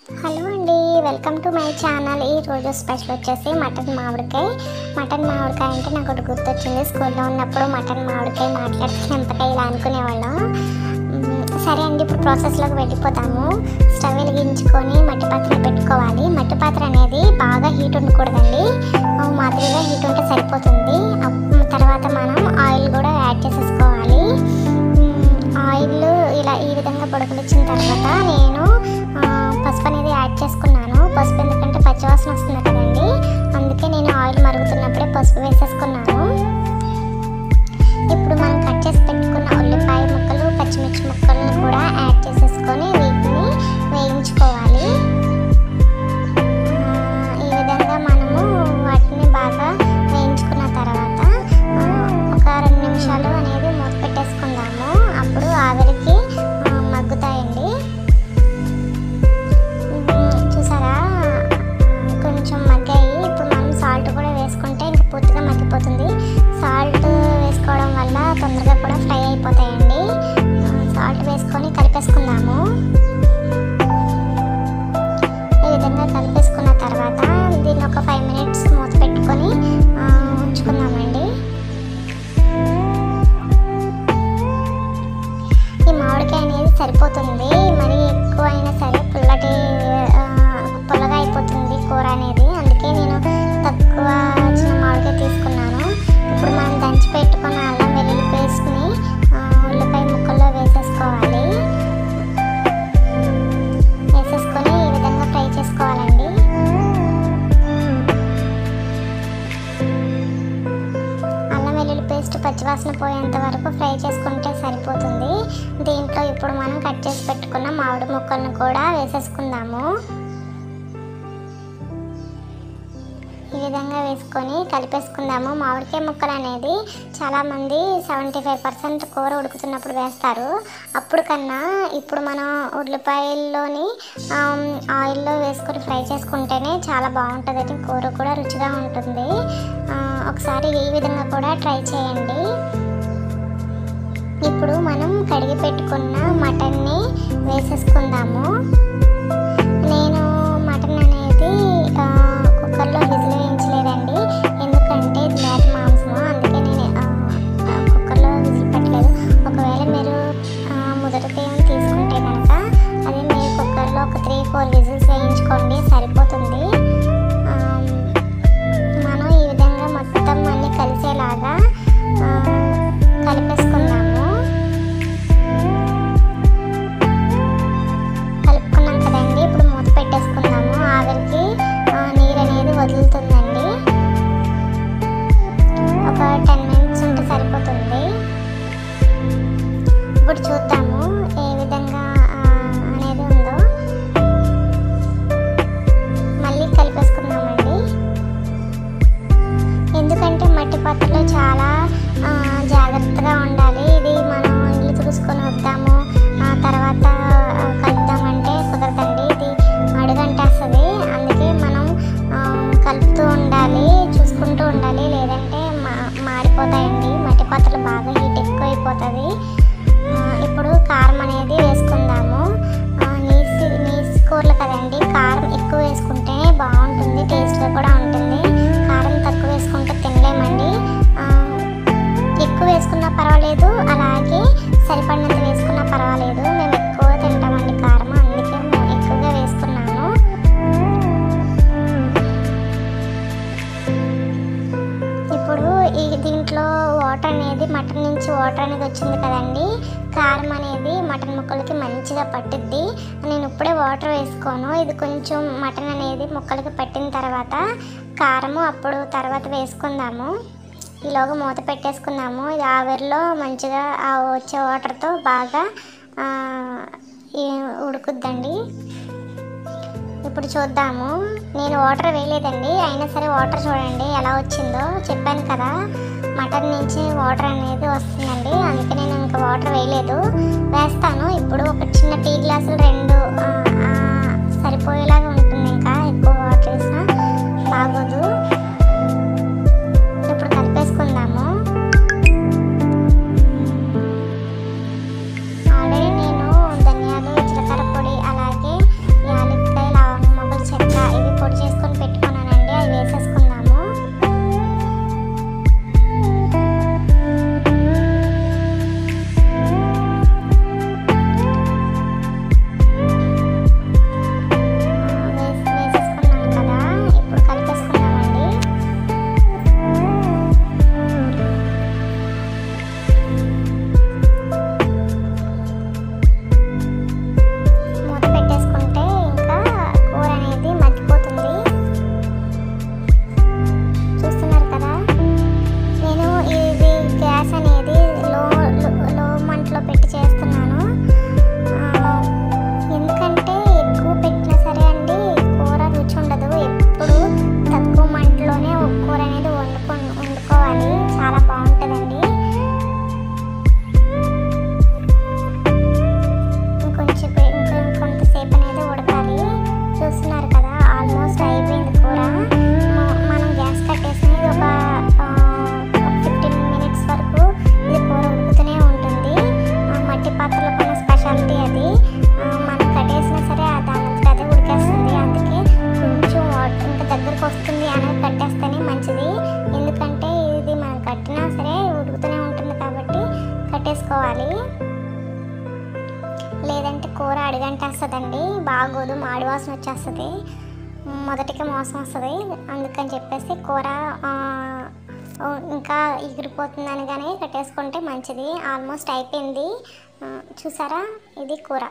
Hello అండి, welcome to my channel. ఈరోజు special వచ్చేసి మటన్ మామిడికాయ అంటే నాకు ఒకటి గుర్తొచ్చింది. స్కూల్లో ఉన్నప్పుడు మటన్ మామిడికాయ మాట్లాడితే ఎంతకాయ ఇలా అనుకునేవాళ్ళం. సరే అండి, ఇప్పుడు ప్రాసెస్లోకి వెళ్ళిపోతాము. స్టవ్ వెలిగించుకొని మట్టి పాత్ర పెట్టుకోవాలి. మట్టి పాత్ర అనేది బాగా హీట్ ఉండకూడదండి, మాదిరిగా హీట్ ఉంటే సరిపోతుంది. తర్వాత మనం ఆయిల్ కూడా యాడ్ చేసేసుకోవాలి. ఆయిల్ ఇలా ఈ విధంగా పొడుగులు ఇచ్చిన తర్వాత నేను పసుపు అనేది యాడ్ చేసుకున్నాను. పసుపు ఎందుకంటే పచ్చివాసన వస్తుంది కదండి, అందుకే నేను ఆయిల్ మరుగుతున్నప్పుడే పసుపు వేసేసుకున్నాను. ఇప్పుడు మనం కట్ చేసి పెట్టుకున్న ఉల్లిపాయ ముక్కలు, పచ్చిమిర్చి ముక్కలను కూడా యాడ్ చేసేసుకొని వీటిని వేయించుకోవాలి. ఈ విధంగా మనము వాటిని బాగా వేయించుకున్న తర్వాత ఒక 2 నిమిషాలు అనేది మూత పెట్టేసుకుందాము. అప్పుడు ఆవిరికి మగ్గుతాయండి. చూసారా, కొంచెం మగ్గాయి. ఇప్పుడు మనం సాల్ట్ కూడా వేసుకుంటే ఇంకా పూర్తిగా మగ్గిపోతుంది. సాల్ట్ వేసుకోవడం వల్ల తొందరగా కూడా ఫ్రై అయిపోతాయండి. సాల్ట్ వేసుకొని కలిపేసుకుందాము. ఈ విధంగా కలిపేసుకున్న తర్వాత దీన్ని ఒక 5 మినిట్స్ మూత పెట్టుకొని ఉంచుకుందామండి. ఈ మామిడికాయ అనేది సరిపోతుంది, మరి ఎక్కువ అయినా సరే పుల్లగా అయిపోతుంది కూర అనేది. అందుకే నేను తక్కువ చిన్న మామిడికాయ తీసుకున్నాను. ఇప్పుడు మనం దంచి పెట్టుకున్న అల్లం వెల్లుల్లి పేస్ట్ని ఉల్లిపాయ ముక్కల్లో వేసేసుకోవాలి. వేసేసుకొని ఈ విధంగా ఫ్రై చేసుకోవాలండి. అల్లం వెల్లుల్లి పేస్ట్ పచ్చివాసన పోయేంత వరకు ఫ్రై చేసుకుంటే సరిపోతుంది. దీంట్లో ఇప్పుడు మనం కట్ చేసి పెట్టుకున్న మామిడి ముక్కలను కూడా వేసేసుకుందాము. ఈ విధంగా వేసుకొని కలిపేసుకుందాము. మామిడికాయ ముక్కలు అనేది చాలామంది 75% కూర ఉడుకుతున్నప్పుడు వేస్తారు. అప్పుడు కన్నా ఇప్పుడు మనం ఉల్లిపాయల్లోని ఆయిల్లో వేసుకొని ఫ్రై చేసుకుంటేనే చాలా బాగుంటుంది. కూర కూడా రుచిగా ఉంటుంది. ఒకసారి ఈ విధంగా కూడా ట్రై చేయండి. ఇప్పుడు మనం కడిగి పెట్టుకున్న మటన్ని వేసేసుకుందాము. నేను మటన్ అనేది కుక్కర్లో విజిల్ వేయించలేదండి, ఎందుకంటే ఇది మేత మాంసము. అందుకే నేను కుక్కర్లో విజిల్ పెట్టలేదు. ఒకవేళ మీరు ముదరతేమని తీసుకుంటే కనుక అది మీరు కుక్కర్లో ఒక 3-4 విజిల్స్ వేయించుకోండి, సరిపోతుంది. మనం ఈ విధంగా మొత్తం అన్నీ కలిసేలాగా కలిపేసుకుందాము. కలుపుకున్నాం కదండి, ఇప్పుడు మూత పెట్టేసుకుందాము. ఆవిరికి నీరు అనేది వదులుతుందండి. ఒక 10 మినిట్స్ ఉంటే సరిపోతుంది. ఇప్పుడు చూద్దాము ఏ విధంగా అనేది ఉందో. మళ్ళీ కలిపేసుకుందామండి. ఎందుకంటే మట్టి పాత్రలో చాలా జాగ్రత్తగా ఉండాలి. ఇది మనం ఇల్లు తుడుచుకొని వద్దాము తర్వాత కలుపుదామంటే కుదరదండి, ఇది అడుగంటేస్తుంది. అందుకే మనం కలుపుతూ ఉండాలి, చూసుకుంటూ ఉండాలి, లేదంటే మాడిపోతాయండి. మట్టి పాత్రలు బాగా హీట్ ఎక్కువ అయిపోతుంది. ఇప్పుడు కారం అనేది వేసుకుందాము. నీసు కూరలు కదండి, కారం ఎక్కువ వేసుకుంటేనే బాగుంటుంది, టేస్ట్గా కూడా ఉంటుంది. కారం తక్కువ వేసుకుంటే తినలేమండి. ఎక్కువ వేసుకున్నా పర్వాలేదు, అలాగే సరిపడినంత వేసుకున్నా పర్వాలేదు. మేము ఎక్కువ తింటామండి కారం, అందుకే మేము ఎక్కువగా వేసుకున్నాము. ఇప్పుడు దీంట్లో వాటర్ అనేది మటన్ నుంచి వాటర్ అనేది వచ్చింది కదండి, కారం అనేది మటన్ ముక్కలకి మంచిగా పట్టుద్ది. నేను ఇప్పుడే వాటర్ వేసుకోను, ఇది కొంచెం మటన్ అనేది ముక్కలకి పట్టిన తర్వాత కారము అప్పుడు తర్వాత వేసుకుందాము. ఈలోగా మూత పెట్టేసుకుందాము. ఇది ఆవిరిలో మంచిగా వచ్చే వాటర్తో బాగా ఉడుకుద్దండి. ఇప్పుడు చూద్దాము. నేను వాటర్ వేయలేదండి, అయినా సరే వాటర్ చూడండి ఎలా వచ్చిందో. చెప్పాను కదా, మటన్ నుంచి వాటర్ అనేది వస్తుందండి, అందుకే నేను ఇంకా వాటర్ వేయలేదు. వేస్తాను ఇప్పుడు. ఒక చిన్న టీ గ్లాసులు 2 సరిపోయేలాగా ఉంటుంది. ఇంకా ఎక్కువ వాటర్ వేసినా బాగోదు. ఇప్పుడు కలిపేసుకుందాము. ఆల్రెడీ నేను ధనియాలు, జీలకర్ర పొడి, అలాగే యాలక్కాయలు సరే ఉడుకుతూనే ఉంటుంది కాబట్టి కట్టేసుకోవాలి. లేదంటే కూర అడుగంటేస్తుందండి, బాగోదు, మాడి వాసన వచ్చేస్తుంది, మొదటికి మోసం వస్తుంది. అందుకని చెప్పేసి కూర ఇంకా ఎగిరిపోతుందని కానీ కట్టేసుకుంటే మంచిది. ఆల్మోస్ట్ అయిపోయింది, చూసారా, ఇది కూర.